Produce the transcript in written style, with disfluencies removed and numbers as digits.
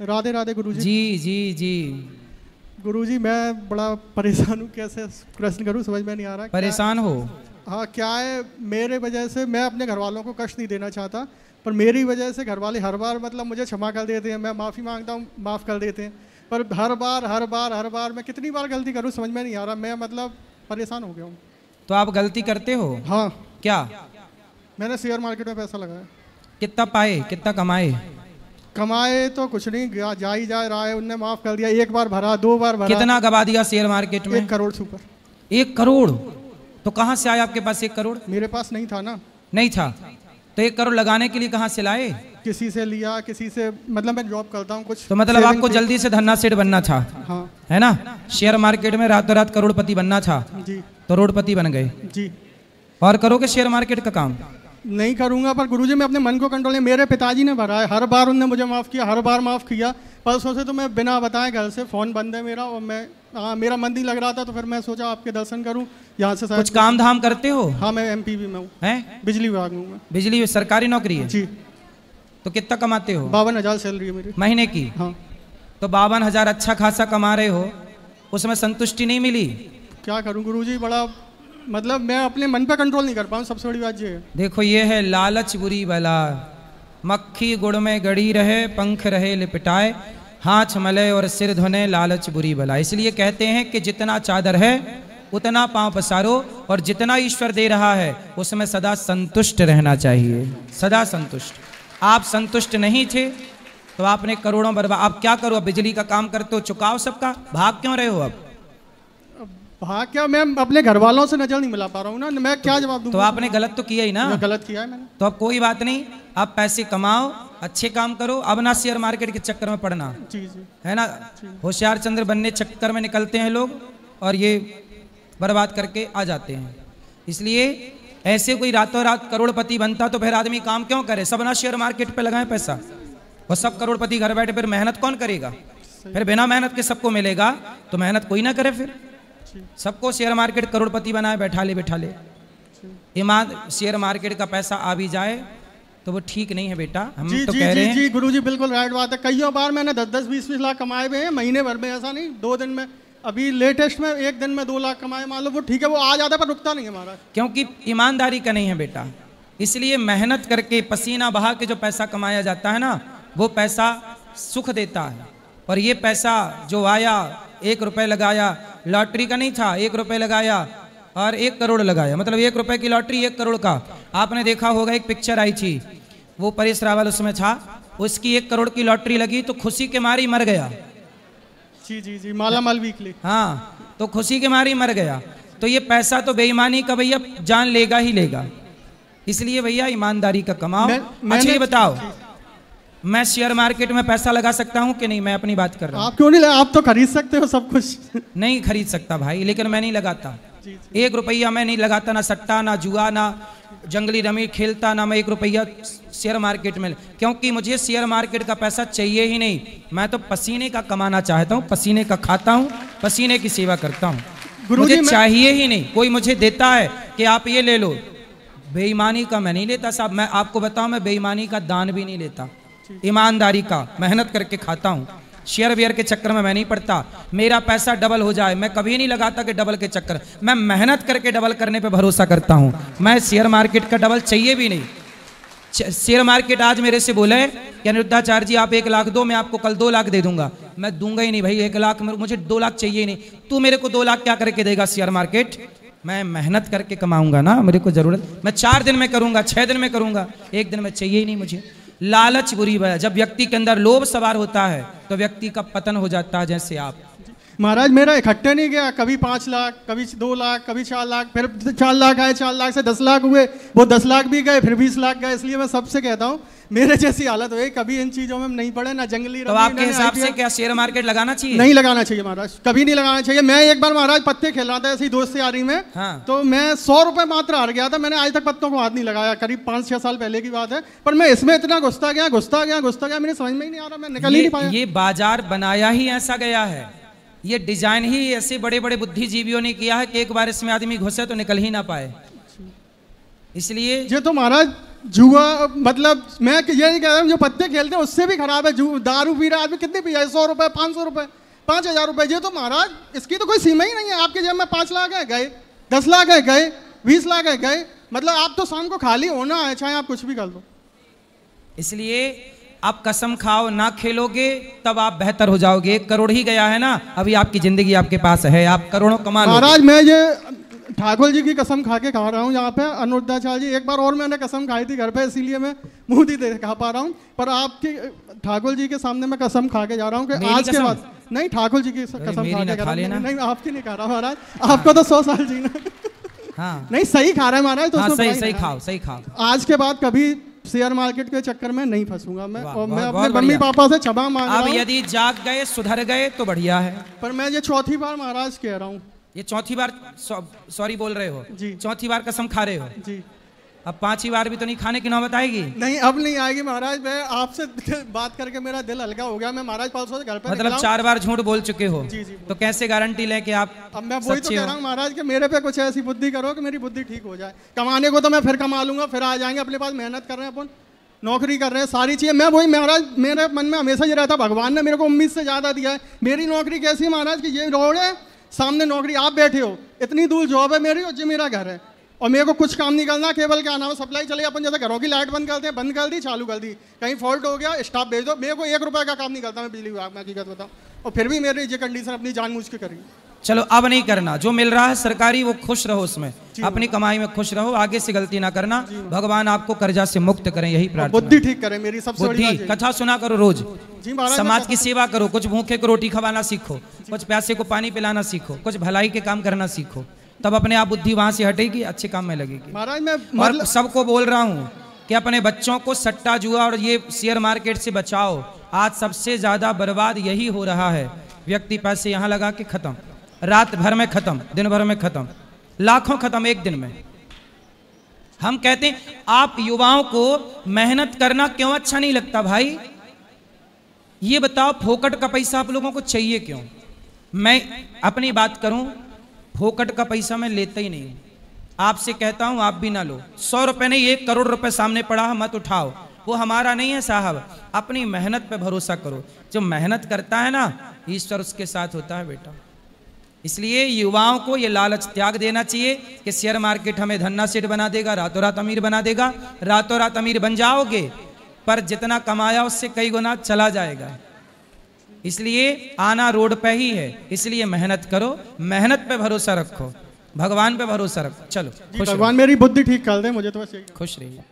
राधे राधे गुरुजी। जी जी जी। गुरुजी मैं बड़ा परेशान हूँ, कैसे प्रश्न करूँ समझ में नहीं आ रहा। परेशान हो? हाँ, क्या है मेरे वजह से, मैं अपने घर वालों को कष्ट नहीं देना चाहता, पर मेरी वजह से घर वाले हर बार मतलब मुझे क्षमा कर देते हैं, मैं माफ़ी मांगता हूँ माफ़ कर देते हैं, पर हर बार मैं कितनी बार गलती करूँ समझ में नहीं आ रहा। मैं मतलब परेशान हो गया हूँ। तो आप गलती करते हो? हाँ। क्या? मैंने शेयर मार्केट में पैसा लगाया। कितना पाए, कितना कमाए? कमाए तो कुछ नहीं, जा ही जा रहा है, उनने माफ कर दिया, एक बार भरा, 2 बार भरा। कितना गवा दिया शेयर मार्केट में? 1 करोड़ से ऊपर। 1 करोड़? तो कहाँ से आया आपके पास 1 करोड़? मेरे पास नहीं था ना। नहीं था तो 1 करोड़ लगाने के लिए कहाँ से लाए? किसी से लिया, किसी से, मतलब मैं जॉब करता हूँ कुछ। तो मतलब आपको जल्दी से धन्ना सेठ बनना था? हाँ। है ना? शेयर मार्केट में रातों रात करोड़पति बनना था जी। तो करोड़पति बन गए जी। और करोगे शेयर मार्केट का काम? नहीं करूंगा, पर गुरुजी मैं अपने मन को कंट्रोल, मेरे पिताजी ने भरा है, हर बार उन्होंने मुझे माफ़ किया, हर बार माफ़ किया। परसों से तो मैं बिना बताए घर से, फ़ोन बंद है मेरा, और मैं मेरा मन नहीं लग रहा था, तो फिर मैं सोचा आपके दर्शन करूं यहाँ से। कुछ काम धाम करते हो? हाँ, मैं एमपीवी में हूँ। हैं? बिजली विभाग में हूँ मैं। बिजली सरकारी नौकरी है? जी। तो कितना कमाते हो? 52,000 सैलरी है मेरी महीने की? हाँ। तो 52,000 अच्छा खासा कमा रहे हो, उसमें संतुष्टि नहीं मिली? क्या करूं गुरुजी, बड़ा मतलब मैं अपने मन पे कंट्रोल नहीं कर पाऊँ, सबसे बड़ी बात ये है। देखो ये है लालच बुरी बला, मक्खी गुड़ में गड़ी रहे, पंख रहे लिपटाए, हाथ मले और सिर धुने, लालच बुरी बला। इसलिए कहते हैं कि जितना चादर है उतना पांव पसारो, और जितना ईश्वर दे रहा है उसमें सदा संतुष्ट रहना चाहिए, सदा संतुष्ट। आप संतुष्ट नहीं थे तो आपने करोड़ों बर्बाद। आप क्या करो, अब बिजली का काम करते हो, चुकाओ सबका, भाग क्यों रहे हो? अब भाग क्या, मैं अपने घर वालों से नजर नहीं मिला पा रहा हूँ ना, मैं क्या जवाब दूँ? तो आपने गलत तो किया ही ना। गलत किया है मैंने। तो अब कोई बात नहीं, आप पैसे कमाओ, अच्छे काम करो, अब ना शेयर मार्केट के चक्कर में पड़ना। जी जी। है ना? होशियार चंद्र बनने चक्कर में निकलते हैं लोग और ये बर्बाद करके आ जाते हैं। इसलिए ऐसे कोई रातों रात करोड़पति बनता तो फिर आदमी काम क्यों करे? सब ना शेयर मार्केट पे लगाए पैसा, और सब करोड़पति घर बैठे, फिर मेहनत कौन करेगा? फिर बिना मेहनत के सबको मिलेगा तो मेहनत कोई ना करे, फिर सबको शेयर मार्केट करोड़पति बनाए, बैठा ले। ईमान शेयर मार्केट का पैसा आ भी जाए तो वो ठीक नहीं है बेटा, हम जी, तो जी, कह रहे हैं। जी गुरुजी बिल्कुल राइट बात है। कईयों बार मैंने 10-10, 20-20 लाख कमाए हुए हैं महीने भर में, ऐसा नहीं 2 दिन में। अभी लेटेस्ट में 1 दिन में 2 लाख कमाए, मान लो, वो ठीक है, वो आ जाता है पर रुकता नहीं है हमारा। क्योंकि ईमानदारी का नहीं है बेटा। इसलिए मेहनत करके पसीना बहा के जो पैसा कमाया जाता है ना, वो पैसा सुख देता है। और ये पैसा जो आया, 1 रुपये लगाया, लॉटरी का नहीं था, 1 रुपये लगाया और 1 करोड़ लगाया, मतलब 1 रुपये की लॉटरी 1 करोड़ का। आपने देखा होगा एक पिक्चर आई थी, वो परेश रावल उसमें था, उसकी 1 करोड़ की लॉटरी लगी तो खुशी के मारी मर गया। जी जी जी, मालामाल वीकली। हाँ, तो खुशी के मारी मर गया। तो ये पैसा तो बेईमानी का भैया जान लेगा ही लेगा। इसलिए भैया ईमानदारी का कमाओ। अच्छा ये बताओ, मैं शेयर मार्केट में पैसा लगा सकता हूँ कि नहीं? मैं अपनी बात कर रहा हूँ। आप क्यों नहीं, आप तो खरीद सकते हो सब कुछ। नहीं खरीद सकता भाई, लेकिन मैं नहीं लगाता। 1 रुपया मैं नहीं लगाता, ना सट्टा, ना जुआ, ना जंगली रमी खेलता, ना मैं 1 रुपया शेयर मार्केट में, क्योंकि मुझे शेयर मार्केट का पैसा चाहिए ही नहीं। मैं तो पसीने का कमाना चाहता हूँ, पसीने का खाता हूँ, पसीने की सेवा करता हूँ, मुझे चाहिए ही नहीं। कोई मुझे देता है कि आप ये ले लो, बेईमानी का मैं नहीं लेता साहब। मैं आपको बताऊं, मैं बेईमानी का दान भी नहीं लेता, ईमानदारी का मेहनत करके खाता हूँ। शेयर वेयर के चक्कर में मैं नहीं पड़ता। मेरा पैसा डबल हो जाए, मैं कभी नहीं लगाता कि डबल के चक्कर, मैं मेहनत करके डबल करने पे भरोसा करता हूँ। मैं शेयर मार्केट का डबल चाहिए भी नहीं। शेयर मार्केट आज मेरे से बोले कि अनिरुद्धाचार्य जी आप 1 लाख दो, मैं आपको कल 2 लाख दे दूंगा। मैं दूंगा ही नहीं भाई, 1 लाख मुझे 2 लाख चाहिए ही नहीं। तू मेरे को 2 लाख क्या करके देगा शेयर मार्केट? मैं मेहनत करके कमाऊंगा ना, मेरे को जरूरत, मैं 4 दिन में करूंगा, 6 दिन में करूंगा, 1 दिन में चाहिए ही नहीं मुझे। लालच बुरी है। जब व्यक्ति के अंदर लोभ सवार होता है तो व्यक्ति का पतन हो जाता है। जैसे आप महाराज, मेरा इकट्ठे नहीं गया, कभी 5 लाख, कभी 2 लाख, कभी 4 लाख, फिर 4 लाख आए, 4 लाख से 10 लाख हुए, वो 10 लाख भी गए, फिर 20 लाख गए। इसलिए मैं सबसे कहता हूँ मेरे जैसी हालत हुई, कभी इन चीजों में नहीं पड़े, ना जंगली। तो आपके हिसाब से क्या शेयर मार्केट लगाना चाहिए? नहीं लगाना चाहिए महाराज, कभी नहीं लगाना चाहिए। मैं एक बार महाराज पत्ते खेल रहा था ऐसी दोस्त यारी में, हाँ। तो मैं 100 रुपए मात्र हार गया था। मैंने आज तक पत्तों को हाथ नहीं लगाया, करीब 5-6 साल पहले की बात है, पर मैं इसमें इतना घुसता गया, मेरे समझ में ही नहीं आ रहा, मैं निकल ही नहीं पाया। ये बाजार बनाया ही ऐसा गया है, ये डिजाइन ही ऐसे बड़े बड़े बुद्धिजीवियों ने किया है कि एक बार इसमें आदमी घुसे तो निकल ही ना पाए। इसलिए ये तो महाराज जुआ, मतलब मैं ये नहीं कह रहा हूँ जो पत्ते खेलते हैं उससे भी खराब है। दारू पी रहा आदमी कितनी पी जाए, 100 रुपए, 500 रुपए, 5,000 रुपए, ये तो महाराज इसकी तो कोई सीमा ही नहीं है। आपके जेब में 5 लाख है गए, 10 लाख है गए, 20 लाख है गए, मतलब आप तो शाम को खाली होना है, चाहे आप कुछ भी कर लो। इसलिए आप कसम खाओ, ना खेलोगे तब आप बेहतर हो जाओगे। 1 करोड़ ही गया है ना, अभी आपकी जिंदगी आपके पास है, आप करोड़ों कमा लो। महाराज मैं ये ठाकुर जी की कसम खा के खा रहा हूँ यहाँ पे, अनुरुद्धाचार्य जी। एक बार और मैंने कसम खाई थी घर पे, इसीलिए मैं मुंह नहीं खा पा रहा हूँ, पर आपकी ठाकुर जी के सामने मैं कसम खा के जा रहा हूँ कि आज के बाद नहीं, ठाकुर जी की कसम खा के नहीं, आपकी नहीं खा रहा महाराज, आपको तो 100 साल जीना। हाँ नहीं सही खा रहा है महाराज, तो सही खाओ, सही खाओ। आज के बाद कभी शेयर मार्केट के चक्कर में नहीं फंसूंगा मैं, और मैं अपने मम्मी पापा से क्षमा मांग रहा हूं। अब यदि जाग गए, सुधर गए तो बढ़िया है। पर मैं ये चौथी बार महाराज कह रहा हूँ, ये चौथी बार सॉरी बोल रहे हो जी, चौथी बार कसम खा रहे हो जी। अब 5वीं बार भी तो नहीं खाने की नौबत आएगी? नहीं, अब नहीं आएगी महाराज। मैं आपसे बात करके मेरा दिल हल्का हो गया। मैं महाराज 500 से घर पे, मतलब 4 बार झूठ बोल चुके हो। जी जी। तो कैसे गारंटी ले कि आप? अब मैं वही तो कह रहा हूँ महाराज कि मेरे पे कुछ ऐसी बुद्धि करो कि मेरी बुद्धि ठीक हो जाए। कमाने को तो मैं फिर कमा लूंगा, फिर आ जाएंगे अपने पास, मेहनत कर रहे हैं अपन, नौकरी कर रहे हैं, सारी चीजें। मैं वही महाराज, मेरे मन में हमेशा ये रहता, भगवान ने मेरे को उम्मीद से ज्यादा दिया है। मेरी नौकरी कैसी है महाराज कि ये रोड है, सामने नौकरी, आप बैठे हो, इतनी दूर जॉब है मेरी, और ये मेरा घर है, और मेरे को कुछ काम नहीं करना, केवल क्या नाम है सप्लाई चले। अपन जैसे घरों की लाइट बंद करते हैं, बंद कर दी, चालू कर दी, कहीं फॉल्ट हो गया, स्टाफ भेज दो। मेरे को 1 रुपए का काम नहीं करता मैं बिजली विभाग में, हकीकत बताऊँ, और फिर भी मेरी ये कंडीशन अपनी जानबूझ के करी। चलो अब नहीं करना, जो मिल रहा है सरकारी वो खुश रहो, उसमें अपनी कमाई में खुश रहो, आगे से गलती ना करना। भगवान आपको कर्जा से मुक्त करें, यही प्रार्थना। बुद्धि ठीक करें मेरी, सबसे बड़ी बात। कथा सुना करो रोज, समाज की सेवा करो, कुछ भूखे को रोटी खवाना सीखो, कुछ प्यासे को पानी पिलाना सीखो, कुछ भलाई के काम करना सीखो, तब अपने आप बुद्धि वहां से हटेगी, अच्छे काम में लगेगी। महाराज मैं और सबको बोल रहा हूँ कि अपने बच्चों को सट्टा जुआ और ये शेयर मार्केट से बचाओ। आज सबसे ज्यादा बर्बाद यही हो रहा है। व्यक्ति पैसे यहाँ लगा के खत्म, रात भर में खत्म, दिन भर में खत्म, लाखों खत्म एक दिन में। हम कहते हैं आप युवाओं को मेहनत करना क्यों अच्छा नहीं लगता भाई? ये बताओ, फोकट का पैसा आप लोगों को चाहिए क्यों? मैं अपनी बात करूं, फोकट का पैसा मैं लेता ही नहीं। आपसे कहता हूं आप भी ना लो। 100 रुपए नहीं, 1 करोड़ रुपए सामने पड़ा है, मत उठाओ, वो हमारा नहीं है साहब। अपनी मेहनत पे भरोसा करो। जो मेहनत करता है ना, ईश्वर उसके साथ होता है बेटा। इसलिए युवाओं को ये लालच त्याग देना चाहिए कि शेयर मार्केट हमें धन्ना सेठ बना देगा, रातों रात अमीर बना देगा। रातों रात अमीर बन जाओगे, पर जितना कमाया उससे कई गुना चला जाएगा। इसलिए आना रोड पे ही है, इसलिए मेहनत करो, मेहनत पे भरोसा रखो, भगवान पे भरोसा रखो। चलो, भगवान मेरी बुद्धि ठीक कर दे, मुझे तो बस यही। खुश रहिए।